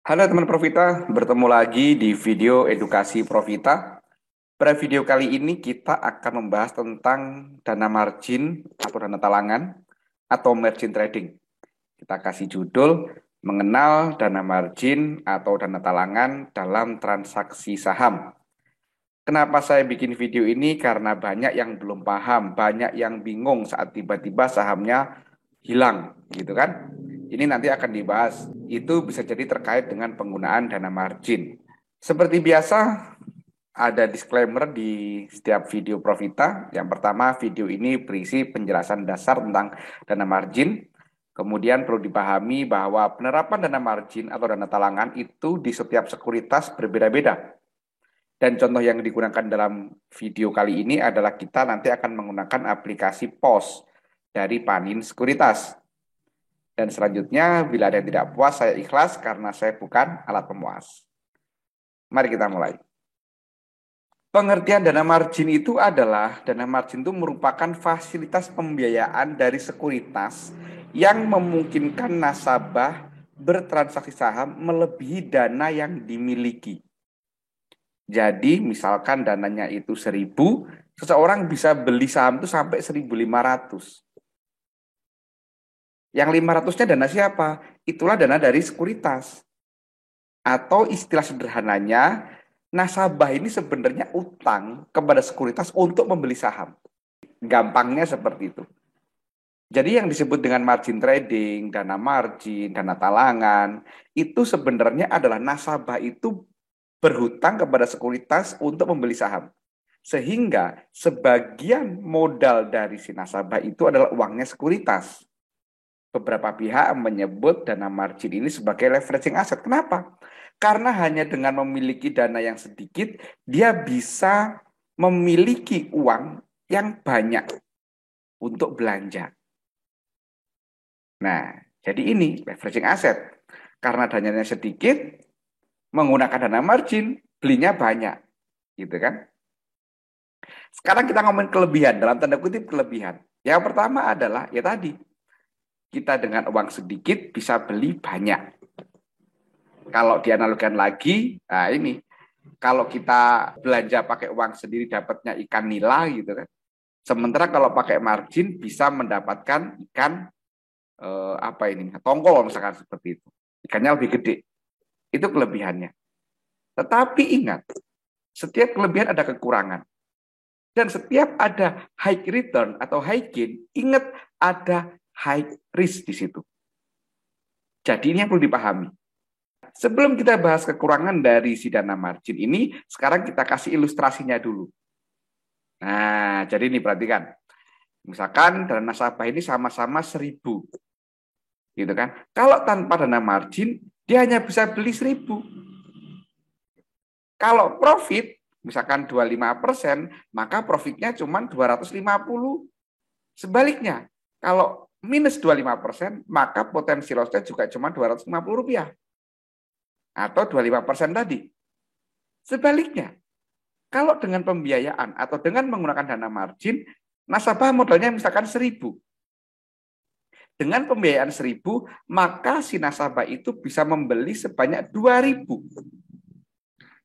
Halo teman Profita, bertemu lagi di video edukasi Profita. Pada video kali ini kita akan membahas tentang dana margin atau dana talangan atau margin trading. Kita kasih judul mengenal dana margin atau dana talangan dalam transaksi saham. Kenapa saya bikin video ini? Karena banyak yang belum paham, banyak yang bingung saat tiba-tiba sahamnya hilang, gitu kan? Ini nanti akan dibahas. Itu bisa jadi terkait dengan penggunaan dana margin. Seperti biasa, ada disclaimer di setiap video Profita. Yang pertama, video ini berisi penjelasan dasar tentang dana margin. Kemudian perlu dipahami bahwa penerapan dana margin atau dana talangan itu di setiap sekuritas berbeda-beda. Dan contoh yang digunakan dalam video kali ini adalah kita nanti akan menggunakan aplikasi POS dari Panin Sekuritas. Dan selanjutnya, bila ada yang tidak puas, saya ikhlas karena saya bukan alat pemuas. Mari kita mulai. Pengertian dana margin itu adalah, dana margin itu merupakan fasilitas pembiayaan dari sekuritas yang memungkinkan nasabah bertransaksi saham melebihi dana yang dimiliki. Jadi misalkan dananya itu 1.000, seseorang bisa beli saham itu sampai 1.500. Yang 500-nya dana siapa? Itulah dana dari sekuritas. Atau istilah sederhananya, nasabah ini sebenarnya utang kepada sekuritas untuk membeli saham. Gampangnya seperti itu. Jadi yang disebut dengan margin trading, dana margin, dana talangan, itu sebenarnya adalah nasabah itu berhutang kepada sekuritas untuk membeli saham. Sehingga sebagian modal dari si nasabah itu adalah uangnya sekuritas. Beberapa pihak menyebut dana margin ini sebagai leveraging aset. Kenapa? Karena hanya dengan memiliki dana yang sedikit, dia bisa memiliki uang yang banyak untuk belanja. Nah, jadi ini leveraging aset. Karena dananya sedikit, menggunakan dana margin, belinya banyak. Gitu kan? Sekarang kita ngomongin kelebihan, dalam tanda kutip kelebihan. Yang pertama adalah, ya tadi, kita dengan uang sedikit bisa beli banyak. Kalau dianalogikan lagi, nah ini, kalau kita belanja pakai uang sendiri dapatnya ikan nila gitu kan. Sementara kalau pakai margin bisa mendapatkan ikan apa ini, tongkol misalkan seperti itu. Ikannya lebih gede. Itu kelebihannya. Tetapi ingat, setiap kelebihan ada kekurangan. Dan setiap ada high return atau high gain, ingat ada high risk di situ. Jadi ini yang perlu dipahami. Sebelum kita bahas kekurangan dari si dana margin ini, sekarang kita kasih ilustrasinya dulu. Nah, jadi ini perhatikan. Misalkan dana nasabah ini sama-sama 1.000. Gitu kan. Kalau tanpa dana margin, dia hanya bisa beli 1.000. Kalau profit, misalkan 25%, maka profitnya cuma 250. Sebaliknya, kalau minus 25%, maka potensi lossnya juga cuma Rp250. Atau 25% tadi. Sebaliknya, kalau dengan pembiayaan atau dengan menggunakan dana margin, nasabah modalnya misalkan 1.000. Dengan pembiayaan 1.000, maka si nasabah itu bisa membeli sebanyak 2.000.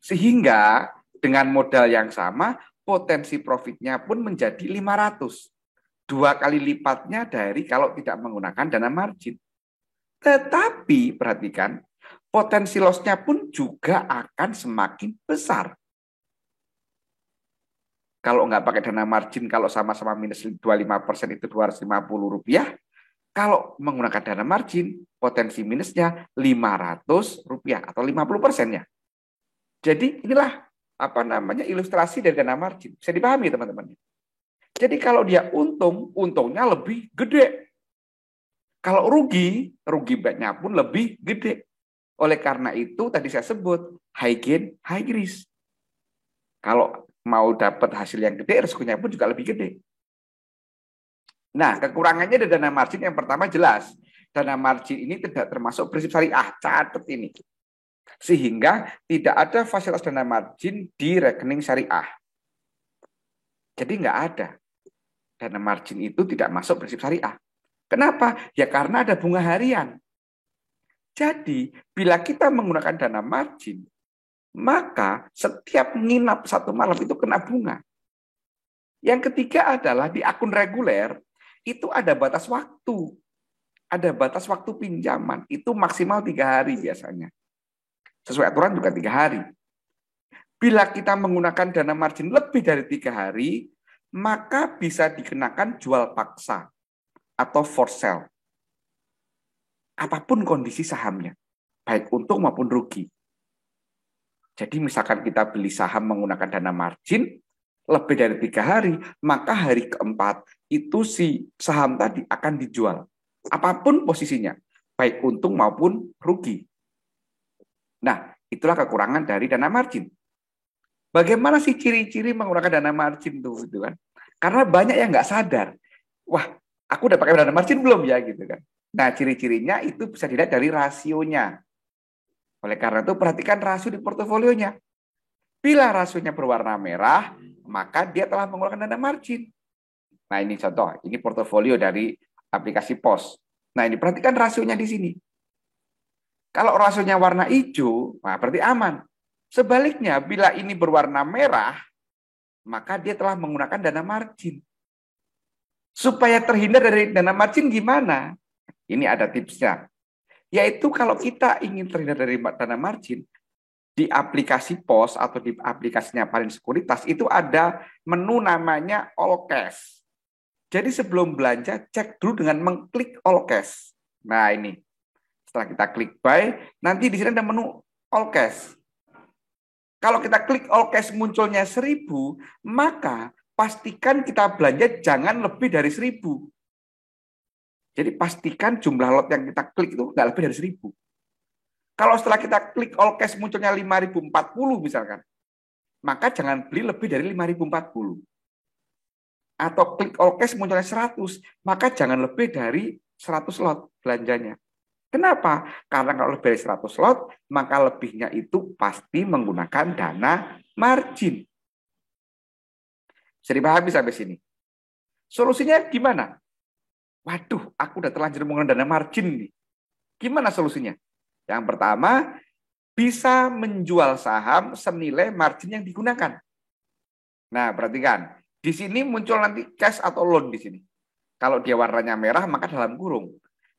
Sehingga dengan modal yang sama, potensi profitnya pun menjadi 500. 2 kali lipatnya dari kalau tidak menggunakan dana margin. Tetapi perhatikan, potensi loss-nya pun juga akan semakin besar. Kalau nggak pakai dana margin, kalau sama-sama minus 25% itu Rp250. Kalau menggunakan dana margin, potensi minusnya Rp500 atau 50%-nya. Jadi inilah apa namanya ilustrasi dari dana margin. Bisa dipahami teman-teman. Jadi kalau dia untung, untungnya lebih gede. Kalau rugi, rugi backnya pun lebih gede. Oleh karena itu tadi saya sebut high gain, high risk. Kalau mau dapat hasil yang gede, resikonya pun juga lebih gede. Nah, kekurangannya dari dana margin yang pertama jelas. Dana margin ini tidak termasuk prinsip syariah. Catat ini. Sehingga tidak ada fasilitas dana margin di rekening syariah. Jadi nggak ada. Dana margin itu tidak masuk prinsip syariah. Kenapa? Ya karena ada bunga harian. Jadi, bila kita menggunakan dana margin, maka setiap nginap satu malam itu kena bunga. Yang ketiga adalah di akun reguler, itu ada batas waktu. Ada batas waktu pinjaman, itu maksimal 3 hari biasanya. Sesuai aturan juga 3 hari. Bila kita menggunakan dana margin lebih dari 3 hari, maka bisa dikenakan jual paksa atau forced sale. Apapun kondisi sahamnya, baik untung maupun rugi. Jadi misalkan kita beli saham menggunakan dana margin, lebih dari 3 hari, maka hari keempat itu si saham tadi akan dijual. Apapun posisinya, baik untung maupun rugi. Nah, itulah kekurangan dari dana margin. Bagaimana sih ciri-ciri menggunakan dana margin tuh, gitu kan? Karena banyak yang nggak sadar. Wah, aku udah pakai dana margin belum ya, gitu kan? Nah, ciri-cirinya itu bisa dilihat dari rasionya. Oleh karena itu, perhatikan rasio di portofolionya. Bila rasionya berwarna merah, maka dia telah menggunakan dana margin. Nah, ini contoh. Ini portofolio dari aplikasi POS. Nah, ini perhatikan rasionya di sini. Kalau rasionya warna hijau, nah berarti aman. Sebaliknya, bila ini berwarna merah, maka dia telah menggunakan dana margin. Supaya terhindar dari dana margin gimana? Ini ada tipsnya. Yaitu kalau kita ingin terhindar dari dana margin, di aplikasi POS atau di aplikasinya Parin Sekuritas, itu ada menu namanya All Cash. Jadi sebelum belanja, cek dulu dengan mengklik All Cash. Nah ini, setelah kita klik buy, nanti di sini ada menu All Cash. Kalau kita klik all cash munculnya 1.000, maka pastikan kita belanja jangan lebih dari 1.000. Jadi pastikan jumlah lot yang kita klik itu nggak lebih dari 1.000. Kalau setelah kita klik all cash munculnya 5.040 misalkan, maka jangan beli lebih dari 5.040. Atau klik all cash munculnya 100, maka jangan lebih dari 100 lot belanjanya. Kenapa? Karena kalau lebih dari 100 lot, maka lebihnya itu pasti menggunakan dana margin. Bisa dipahami sampai sini? Solusinya gimana? Waduh, aku udah terlanjur menggunakan dana margin nih. Gimana solusinya? Yang pertama, bisa menjual saham senilai margin yang digunakan. Nah, perhatikan. Di sini muncul nanti cash atau loan di sini. Kalau dia warnanya merah, maka dalam kurung.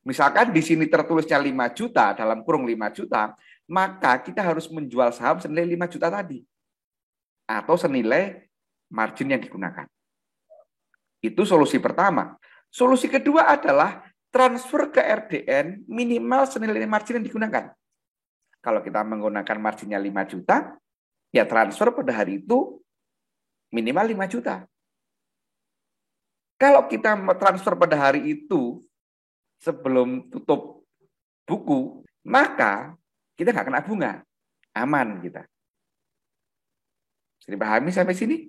Misalkan di sini tertulisnya 5 juta, dalam kurung 5 juta, maka kita harus menjual saham senilai 5 juta tadi. Atau senilai margin yang digunakan. Itu solusi pertama. Solusi kedua adalah transfer ke RDN minimal senilai margin yang digunakan. Kalau kita menggunakan marginnya 5 juta, ya transfer pada hari itu minimal 5 juta. Kalau kita transfer pada hari itu, sebelum tutup buku, maka kita nggak kena bunga. Aman kita. Bisa dipahami sampai sini?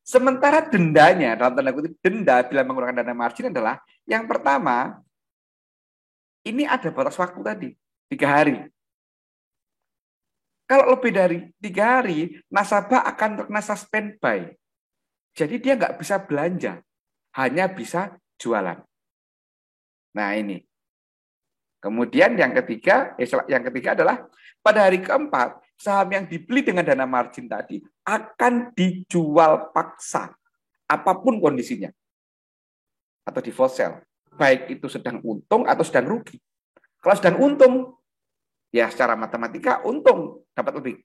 Sementara dendanya, dalam tanda kutip denda bila menggunakan dana margin adalah, yang pertama, ini ada batas waktu tadi, 3 hari. Kalau lebih dari 3 hari, nasabah akan terkena suspend buy. Jadi dia nggak bisa belanja, hanya bisa jualan. Nah ini. Kemudian yang ketiga adalah pada hari keempat, saham yang dibeli dengan dana margin tadi akan dijual paksa, apapun kondisinya. Atau di forced sale. Baik itu sedang untung atau sedang rugi. Kalau sedang untung, ya secara matematika untung, dapat lebih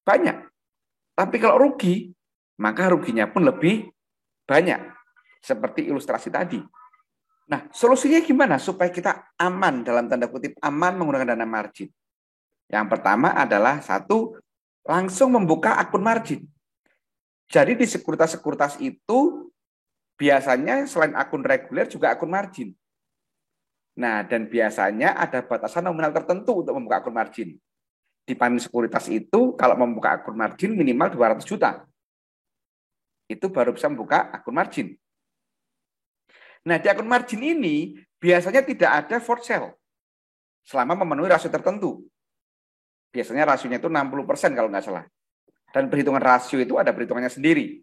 banyak. Tapi kalau rugi, maka ruginya pun lebih banyak. Seperti ilustrasi tadi. Nah, solusinya gimana supaya kita aman, dalam tanda kutip aman menggunakan dana margin? Yang pertama adalah satu, langsung membuka akun margin. Jadi di sekuritas-sekuritas itu biasanya selain akun reguler juga akun margin. Nah, dan biasanya ada batasan nominal tertentu untuk membuka akun margin. Di Panin Sekuritas itu kalau membuka akun margin minimal 200 juta. Itu baru bisa membuka akun margin. Nah, di akun margin ini biasanya tidak ada forced sale selama memenuhi rasio tertentu. Biasanya rasionya itu 60% kalau nggak salah. Dan perhitungan rasio itu ada perhitungannya sendiri.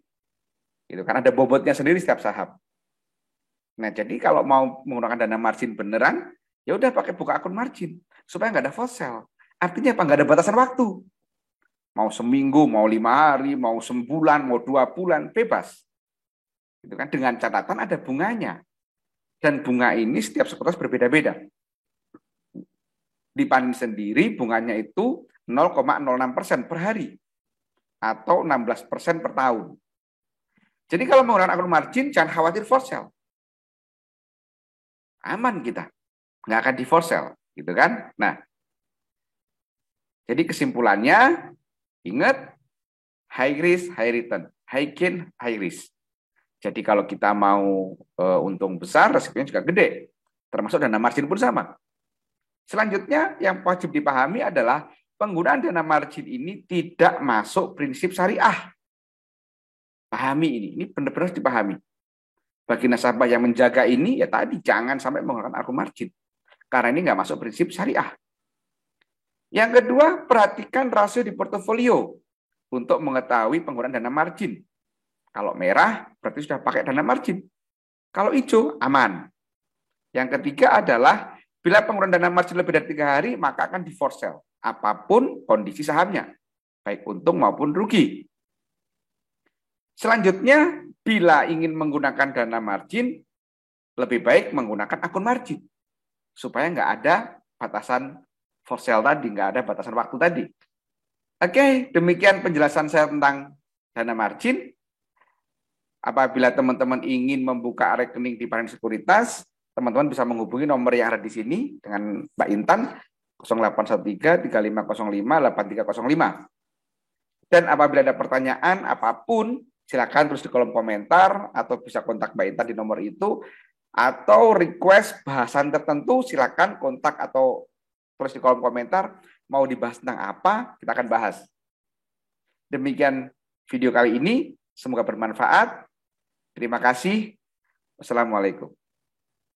Gitu, karena ada bobotnya sendiri setiap saham. Nah, jadi kalau mau menggunakan dana margin beneran, ya udah pakai buka akun margin. supaya nggak ada force sale. Artinya apa? Nggak ada batasan waktu. Mau seminggu, mau 5 hari, mau sebulan, mau 2 bulan, bebas. Gitu kan? Dengan catatan ada bunganya. Dan bunga ini setiap sekuritas berbeda-beda. Di Panin sendiri bunganya itu 0,06% per hari atau 16% per tahun. Jadi kalau menggunakan akun margin, jangan khawatir force sale. Aman kita, nggak akan di force sale, gitu kan? Nah, jadi kesimpulannya, ingat, high risk, high return, high gain, high risk. Jadi kalau kita mau untung besar, resikonya juga gede. Termasuk dana margin pun sama. Selanjutnya yang wajib dipahami adalah penggunaan dana margin ini tidak masuk prinsip syariah. Pahami ini benar-benar dipahami. Bagi nasabah yang menjaga ini, ya tadi jangan sampai menggunakan akun margin. Karena ini nggak masuk prinsip syariah. Yang kedua, perhatikan rasio di portofolio untuk mengetahui penggunaan dana margin. Kalau merah, berarti sudah pakai dana margin. Kalau hijau, aman. Yang ketiga adalah, bila penggunaan dana margin lebih dari 3 hari, maka akan di force sale. Apapun kondisi sahamnya, baik untung maupun rugi. Selanjutnya, bila ingin menggunakan dana margin, lebih baik menggunakan akun margin. Supaya nggak ada batasan force sale tadi, nggak ada batasan waktu tadi. Oke, demikian penjelasan saya tentang dana margin. Apabila teman-teman ingin membuka rekening di Panin Sekuritas, teman-teman bisa menghubungi nomor yang ada di sini dengan Mbak Intan 0813 3505 8305. Dan apabila ada pertanyaan apapun, silakan tulis di kolom komentar atau bisa kontak Mbak Intan di nomor itu, atau request bahasan tertentu silakan kontak atau tulis di kolom komentar, mau dibahas tentang apa, kita akan bahas. Demikian video kali ini, semoga bermanfaat. Terima kasih. Wassalamualaikum.